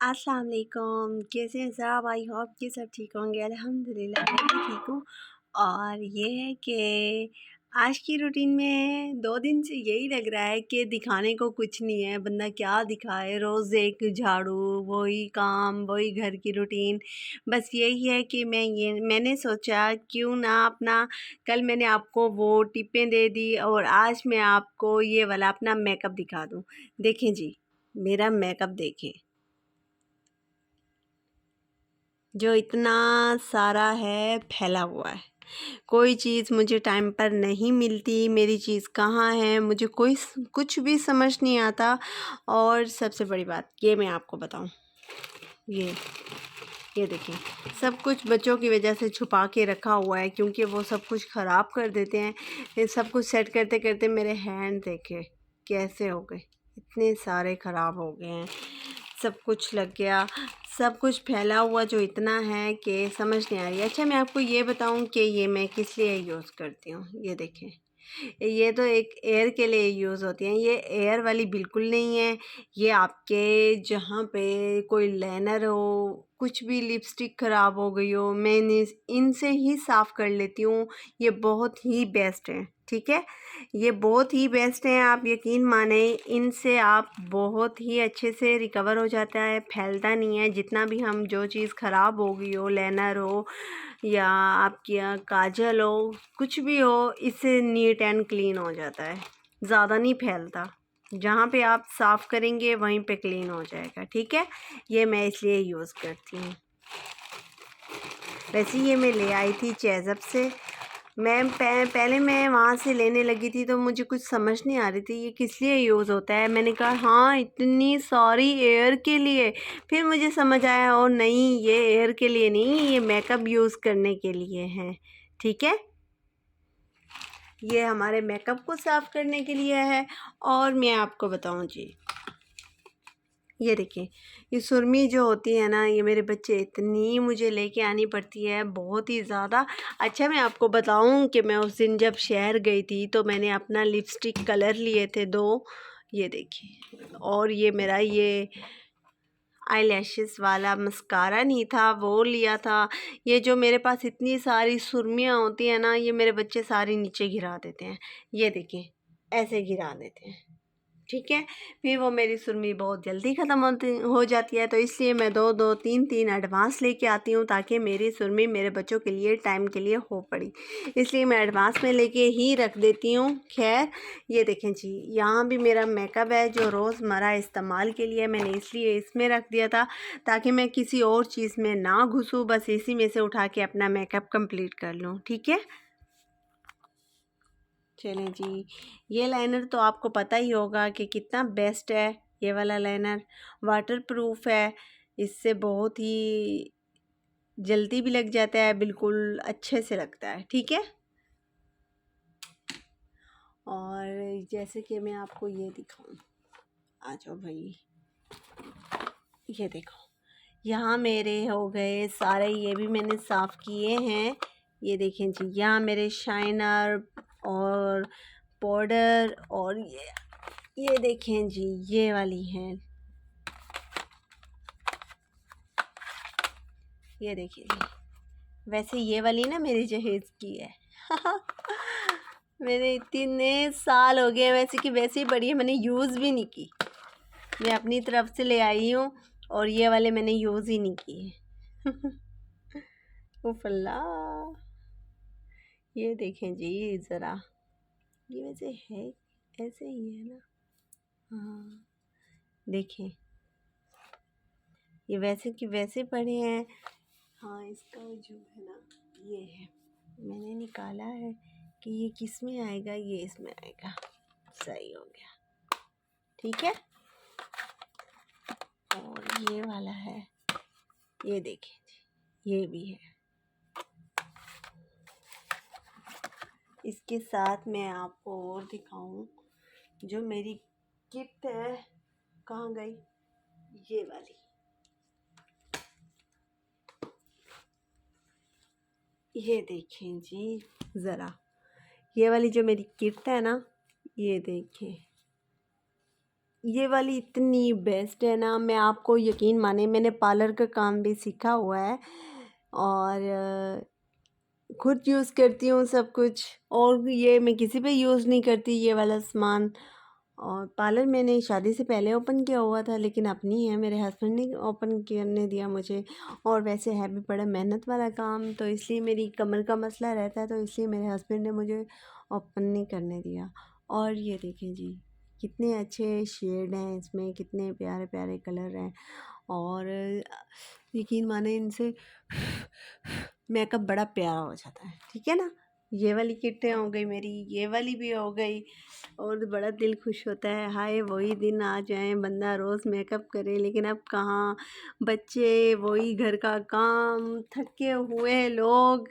अस्सलाम वालेकुम, कैसे हैं सब? आई होप कि सब ठीक होंगे। अल्हम्दुलिल्लाह मैं भी ठीक हूँ। और ये है कि आज की रूटीन में 2 दिन से यही लग रहा है कि दिखाने को कुछ नहीं है, बंदा क्या दिखाए, रोज़ एक झाड़ू, वही काम, वही घर की रूटीन। बस यही है कि मैंने सोचा क्यों ना अपना, कल मैंने आपको वो टिपें दे दी और आज मैं आपको ये वाला अपना मेकअप दिखा दूँ। देखें जी, मेरा मेकअप देखें। जो इतना सारा है फैला हुआ है, कोई चीज़ मुझे टाइम पर नहीं मिलती, मेरी चीज़ कहाँ है मुझे कुछ भी समझ नहीं आता। और सबसे बड़ी बात ये मैं आपको बताऊँ, ये ये देखिए, सब कुछ बच्चों की वजह से छुपा के रखा हुआ है क्योंकि वो सब कुछ ख़राब कर देते हैं। ये सब कुछ सेट करते करते मेरे हैंड देखे कैसे हो गए, इतने सारे ख़राब हो गए हैं। सब कुछ लग गया, सब कुछ फैला हुआ जो इतना है कि समझ नहीं आ रही। अच्छा मैं आपको ये बताऊं कि ये मैं किस लिए यूज़ करती हूँ। ये देखें, ये तो एक एयर के लिए यूज़ होती हैं, ये एयर वाली बिल्कुल नहीं है। ये आपके जहाँ पे कोई लाइनर हो, कुछ भी लिपस्टिक ख़राब हो गई हो, मैं इनसे ही साफ़ कर लेती हूँ। ये बहुत ही बेस्ट है, ठीक है? ये बहुत ही बेस्ट हैं, आप यकीन माने इनसे आप बहुत ही अच्छे से रिकवर हो जाता है, फैलता नहीं है। जितना भी हम जो चीज़ ख़राब हो गई हो, लाइनर हो या आपकी काजल हो, कुछ भी हो, इससे नीट एंड क्लीन हो जाता है, ज़्यादा नहीं फैलता। जहाँ पे आप साफ़ करेंगे वहीं पे क्लीन हो जाएगा, ठीक है? ये मैं इसलिए यूज़ करती हूँ। वैसे ये मैं ले आई थी चेज़अप से। मैं पहले मैं वहाँ से लेने लगी थी तो मुझे कुछ समझ नहीं आ रही थी ये किस लिए यूज़ होता है। मैंने कहा हाँ इतनी सारी एयर के लिए, फिर मुझे समझ आया और नहीं ये एयर के लिए नहीं, ये मेकअप यूज़ करने के लिए है, ठीक है? ये हमारे मेकअप को साफ़ करने के लिए है। और मैं आपको बताऊँ जी, ये देखिए, ये सुरमी जो होती है ना, ये मेरे बच्चे इतनी मुझे लेके आनी पड़ती है, बहुत ही ज़्यादा। अच्छा मैं आपको बताऊं कि मैं उस दिन जब शहर गई थी तो मैंने अपना लिपस्टिक कलर लिए थे 2, ये देखिए। और ये मेरा ये आईलैशेस वाला मस्कारा नहीं था, वो लिया था। ये जो मेरे पास इतनी सारी सुर्मियाँ होती हैं ना, ये मेरे बच्चे सारी नीचे गिरा देते हैं। ये देखिए, ऐसे गिरा देते हैं, ठीक है? फिर वो मेरी सुरमी बहुत जल्दी ख़त्म हो जाती है, तो इसलिए मैं 2-2 3-3 एडवांस लेके आती हूँ ताकि मेरी सुरमी मेरे बच्चों के लिए टाइम के लिए हो पड़ी। इसलिए मैं एडवांस में लेके ही रख देती हूँ। खैर ये देखें जी, यहाँ भी मेरा मेकअप है जो रोज़मर्रा इस्तेमाल के लिए मैंने इसलिए इसमें रख दिया था ताकि मैं किसी और चीज़ में ना घुसूँ, बस इसी में से उठा के अपना मेकअप कंप्लीट कर लूँ, ठीक है? चलें जी, ये लाइनर तो आपको पता ही होगा कि कितना बेस्ट है। ये वाला लाइनर वाटरप्रूफ है, इससे बहुत ही जल्दी भी लग जाता है, बिल्कुल अच्छे से लगता है, ठीक है? और जैसे कि मैं आपको ये दिखाऊं, आ जाओ भाई, ये देखो, यहाँ मेरे हो गए सारे, ये भी मैंने साफ़ किए हैं। ये देखें जी, यहाँ मेरे शाइनर और पाउडर, और ये देखें जी, ये वाली हैं, ये देखिए जी। वैसे ये वाली ना मेरे जहेज़ की है। मेरे इतने साल हो गए वैसे कि वैसे ही पड़ी है, मैंने यूज़ भी नहीं की। मैं अपनी तरफ से ले आई हूँ और ये वाले मैंने यूज़ ही नहीं किए। उफ़ अल्लाह! ये देखें जी ज़रा, ये वैसे है, ऐसे ही है ना? हाँ, देखें, ये वैसे कि वैसे पड़े हैं। हाँ, इसका जो है ना, ये है, मैंने निकाला है कि ये किस में आएगा, ये इसमें आएगा। सही हो गया, ठीक है? और ये वाला है, ये देखें जी, ये भी है। इसके साथ मैं आपको और दिखाऊं, जो मेरी किट है, कहाँ गई? ये वाली, ये देखें जी ज़रा, ये वाली जो मेरी किट है ना, ये देखें, ये वाली इतनी बेस्ट है ना, मैं आपको यकीन माने मैंने पार्लर का काम भी सीखा हुआ है और खुद यूज़ करती हूँ सब कुछ, और ये मैं किसी पे यूज़ नहीं करती ये वाला सामान। और पार्लर मैंने शादी से पहले ओपन किया हुआ था, लेकिन अब नहीं है, मेरे हस्बैंड ने ओपन करने दिया मुझे। और वैसे है भी बड़ा मेहनत वाला काम, तो इसलिए मेरी कमर का मसला रहता है, तो इसलिए मेरे हस्बैंड ने मुझे ओपन नहीं करने दिया। और ये देखें जी, कितने अच्छे शेड हैं इसमें, कितने प्यारे प्यारे कलर हैं। और यकीन माने इनसे मेकअप बड़ा प्यारा हो जाता है, ठीक है ना। ये वाली किटें हो गई मेरी, ये वाली भी हो गई, और बड़ा दिल खुश होता है, हाय वही दिन आ जाए बंदा रोज़ मेकअप करे, लेकिन अब कहाँ, बच्चे, वही घर का काम, थके हुए लोग,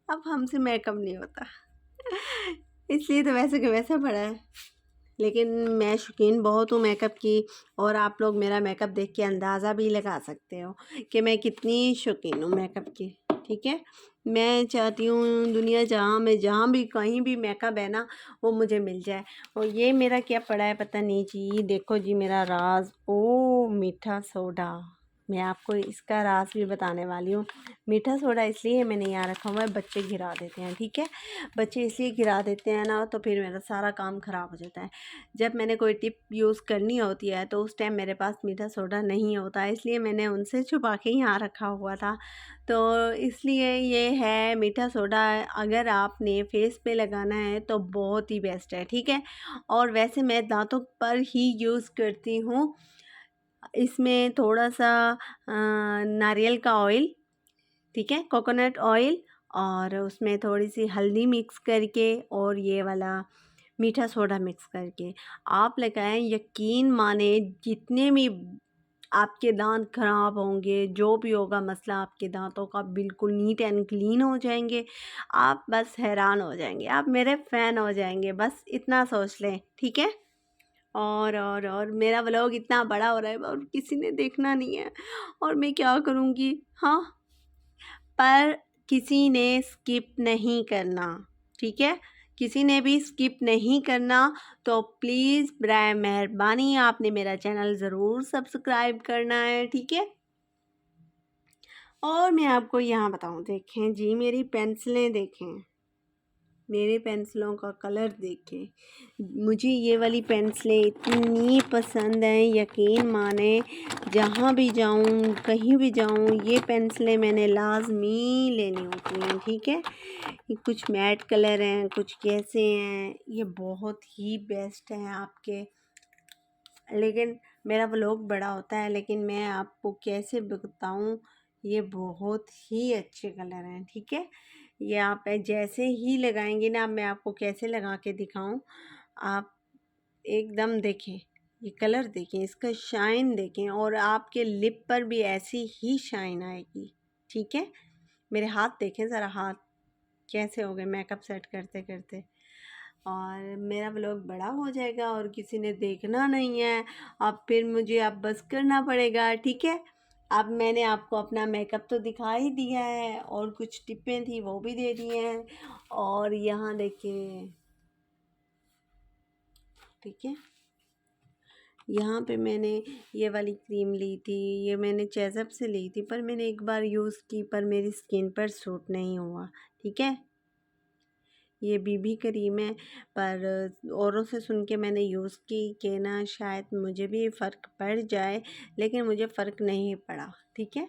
अब हमसे मेकअप नहीं होता। इसलिए तो वैसे के वैसा पड़ा है। लेकिन मैं शौकीन बहुत हूँ मेकअप की, और आप लोग मेरा मेकअप देख के अंदाज़ा भी लगा सकते हो कि मैं कितनी शौकीन हूँ मेकअप की, ठीक है। मैं चाहती हूँ दुनिया जहाँ मैं जहाँ भी कहीं भी मेकअप है ना, वो मुझे मिल जाए। और ये मेरा क्या पड़ा है पता नहीं जी, देखो जी मेरा राज, ओ मीठा सोडा, मैं आपको इसका राज भी बताने वाली हूँ। मीठा सोडा इसलिए मैंने यहाँ रखा हुआ है, बच्चे गिरा देते हैं, ठीक है। बच्चे इसलिए गिरा देते हैं ना, तो फिर मेरा सारा काम ख़राब हो जाता है। जब मैंने कोई टिप यूज़ करनी होती है तो उस टाइम मेरे पास मीठा सोडा नहीं होता, इसलिए मैंने उनसे छुपा के यहाँ रखा हुआ था। तो इसलिए ये है मीठा सोडा, अगर आपने फेस पे लगाना है तो बहुत ही बेस्ट है, ठीक है। और वैसे मैं दांतों पर ही यूज़ करती हूँ। इसमें थोड़ा सा नारियल का ऑयल, ठीक है, कोकोनट ऑयल, और उसमें थोड़ी सी हल्दी मिक्स करके और ये वाला मीठा सोडा मिक्स करके आप लगाएं, यकीन माने जितने भी आपके दांत खराब होंगे, जो भी होगा मसला आपके दांतों का, बिल्कुल नीट एंड क्लीन हो जाएंगे। आप बस हैरान हो जाएंगे, आप मेरे फ़ैन हो जाएंगे, बस इतना सोच लें, ठीक है। और मेरा व्लॉग इतना बड़ा हो रहा है और किसी ने देखना नहीं है, और मैं क्या करूँगी, हाँ। पर किसी ने स्किप नहीं करना, ठीक है, किसी ने भी स्किप नहीं करना। तो प्लीज़ बराए मेहरबानी आपने मेरा चैनल ज़रूर सब्सक्राइब करना है, ठीक है। और मैं आपको यहाँ बताऊँ, देखें जी मेरी पेंसिलें देखें, मेरे पेंसिलों का कलर देखें। मुझे ये वाली पेंसिलें इतनी पसंद हैं, यकीन माने जहाँ भी जाऊँ, कहीं भी जाऊँ, ये पेंसिलें मैंने लाज़मी लेनी होती हैं, ठीक है। ये कुछ मैट कलर हैं, कुछ कैसे हैं, ये बहुत ही बेस्ट हैं आपके। लेकिन मेरा व्लॉग बड़ा होता है, लेकिन मैं आपको कैसे बताऊँ, ये बहुत ही अच्छे कलर हैं, ठीक है। ये आप जैसे ही लगाएंगे ना, मैं आपको कैसे लगा के दिखाऊं, आप एकदम देखें, ये कलर देखें, इसका शाइन देखें, और आपके लिप पर भी ऐसी ही शाइन आएगी, ठीक है। मेरे हाथ देखें ज़रा, हाथ कैसे हो गए मेकअप सेट करते करते। और मेरा व्लॉग बड़ा हो जाएगा और किसी ने देखना नहीं है, अब फिर मुझे अब बस करना पड़ेगा, ठीक है। अब मैंने आपको अपना मेकअप तो दिखा ही दिया है, और कुछ टिपें थी वो भी दे दी हैं। और यहाँ देखिए, ठीक है, यहाँ पे मैंने ये वाली क्रीम ली थी, ये मैंने चेज़अप से ली थी, पर मैंने एक बार यूज़ की पर मेरी स्किन पर सूट नहीं हुआ, ठीक है। ये बीबी क्रीम है, पर औरों से सुन के मैंने यूज़ की कि ना शायद मुझे भी फ़र्क पड़ जाए, लेकिन मुझे फ़र्क नहीं पड़ा, ठीक है।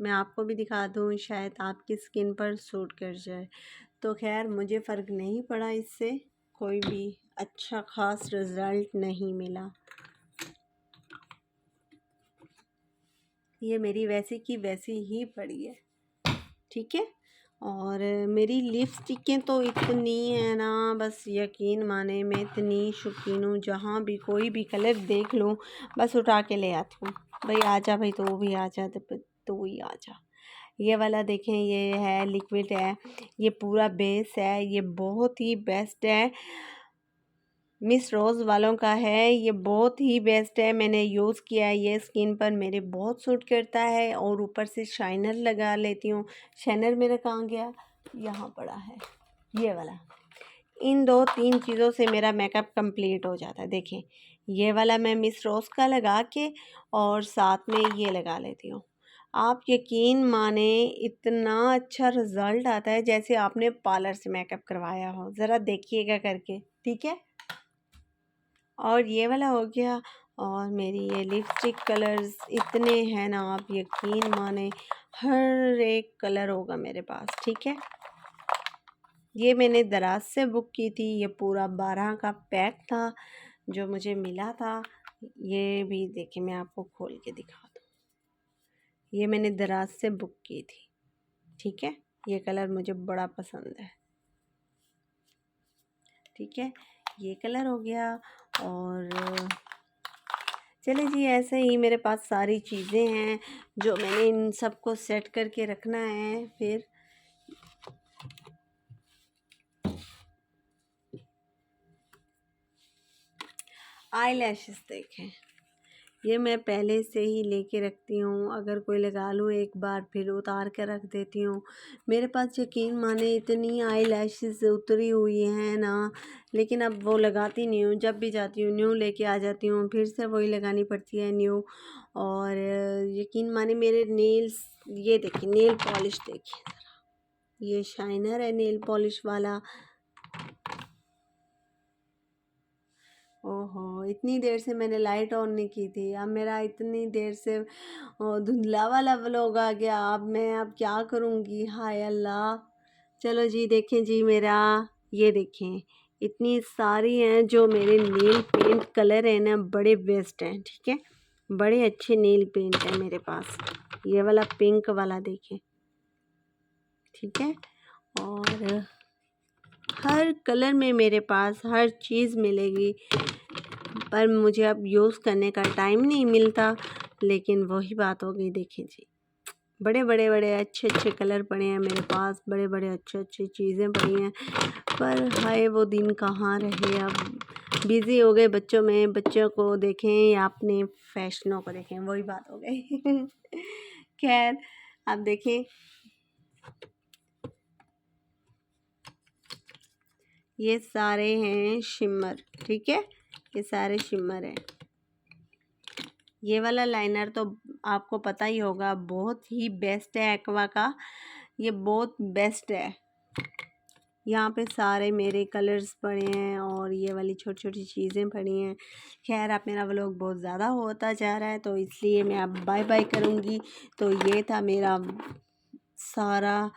मैं आपको भी दिखा दूँ, शायद आपकी स्किन पर सूट कर जाए। तो खैर मुझे फ़र्क नहीं पड़ा, इससे कोई भी अच्छा ख़ास रिज़ल्ट नहीं मिला। ये मेरी वैसी की वैसी ही पड़ी है, ठीक है। और मेरी लिपस्टिकें तो इतनी है ना, बस यकीन माने मैं इतनी शौकीन हूँ, जहाँ भी कोई भी कलर देख लूँ बस उठा के ले आती हूँ, भाई आजा, भाई तो भी आजा, तो ही आजा। ये वाला देखें, ये है लिक्विड है, ये पूरा बेस है, ये बहुत ही बेस्ट है, मिस रोज़ वालों का है, ये बहुत ही बेस्ट है, मैंने यूज़ किया है, ये स्किन पर मेरे बहुत सूट करता है। और ऊपर से शाइनर लगा लेती हूँ। शाइनर मेरा कहाँ गया, यहाँ पड़ा है, ये वाला। इन 2-3 चीज़ों से मेरा मेकअप कंप्लीट हो जाता है। देखें, ये वाला मैं मिस रोज़ का लगा के और साथ में ये लगा लेती हूँ। आप यकीन माने इतना अच्छा रिज़ल्ट आता है जैसे आपने पार्लर से मेकअप करवाया हो। ज़रा देखिएगा करके, ठीक है। और ये वाला हो गया। और मेरी ये लिपस्टिक कलर्स इतने हैं ना, आप यकीन माने हर एक कलर होगा मेरे पास, ठीक है। ये मैंने दराज से बुक की थी। ये पूरा 12 का पैक था जो मुझे मिला था। ये भी देखिए, मैं आपको खोल के दिखा दूँ। ये मैंने दराज से बुक की थी, ठीक है। ये कलर मुझे बड़ा पसंद है, ठीक है। ये कलर हो गया। और चले जी, ऐसे ही मेरे पास सारी चीज़ें हैं जो मैंने इन सबको सेट करके रखना है। फिर आई लैशेस देखें, ये मैं पहले से ही लेके रखती हूँ। अगर कोई लगा लूँ एक बार फिर उतार के रख देती हूँ। मेरे पास यकीन माने इतनी आई लैशेस उतरी हुई हैं ना, लेकिन अब वो लगाती नहीं हूँ। जब भी जाती हूँ न्यू लेके आ जाती हूँ, फिर से वही लगानी पड़ती है न्यू। और यकीन माने मेरे नेल्स, ये देखिए नेल पॉलिश देखिए ज़रा, ये शाइनर है नेल पॉलिश वाला। ओहो, इतनी देर से मैंने लाइट ऑन नहीं की थी। अब मेरा इतनी देर से धुंधला वाला व्लॉग आ गया। अब मैं अब क्या करूँगी, हाय अल्लाह। चलो जी, देखें जी मेरा, ये देखें इतनी सारी हैं जो मेरे नेल पेंट कलर हैं ना, बड़े बेस्ट हैं, ठीक है। बड़े अच्छे नेल पेंट हैं मेरे पास। ये वाला पिंक वाला देखें, ठीक है। और हर कलर में मेरे पास हर चीज़ मिलेगी, पर मुझे अब यूज़ करने का टाइम नहीं मिलता। लेकिन वही बात हो गई, देखें जी बड़े बड़े बड़े अच्छे अच्छे कलर पड़े हैं मेरे पास, बड़े बड़े अच्छे अच्छी चीज़ें पड़ी हैं। पर हाय वो दिन कहाँ रहे, अब बिज़ी हो गए बच्चों में। बच्चों को देखें या अपने फैशनों को देखें, वही बात हो गई। खैर, अब देखें ये सारे हैं शिमर, ठीक है। ये सारे शिमर हैं। ये वाला लाइनर तो आपको पता ही होगा, बहुत ही बेस्ट है एक्वा का। ये बहुत बेस्ट है। यहाँ पे सारे मेरे कलर्स पड़े हैं और ये वाली छोटी छोटी चीज़ें पड़ी हैं। खैर, अब मेरा व्लॉग बहुत ज़्यादा होता जा रहा है, तो इसलिए मैं अब बाय बाय करूँगी। तो ये था मेरा सारा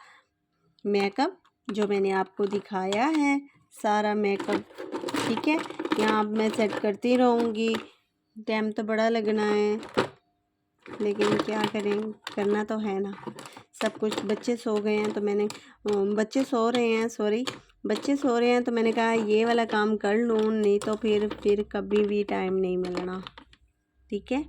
मेकअप जो मैंने आपको दिखाया है, सारा मेकअप, ठीक है। यहाँ अब मैं सेट करती रहूँगी। टाइम तो बड़ा लगना है, लेकिन क्या करें, करना तो है ना सब कुछ। बच्चे सो गए हैं तो मैंने बच्चे सो रहे हैं, सॉरी, बच्चे सो रहे हैं तो मैंने कहा ये वाला काम कर लूँ, नहीं तो फिर कभी भी टाइम नहीं मिलना, ठीक है।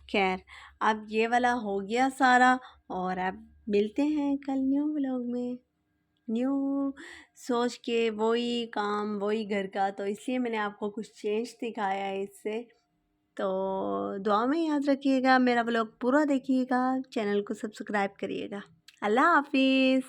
खैर, अब ये वाला हो गया सारा। और अब मिलते हैं कल न्यू व्लॉग में, न्यू सोच के वही काम वही घर का। तो इसलिए मैंने आपको कुछ चेंज दिखाया है इससे। तो दुआ में याद रखिएगा, मेरा व्लॉग पूरा देखिएगा, चैनल को सब्सक्राइब करिएगा। अल्लाह हाफिज़।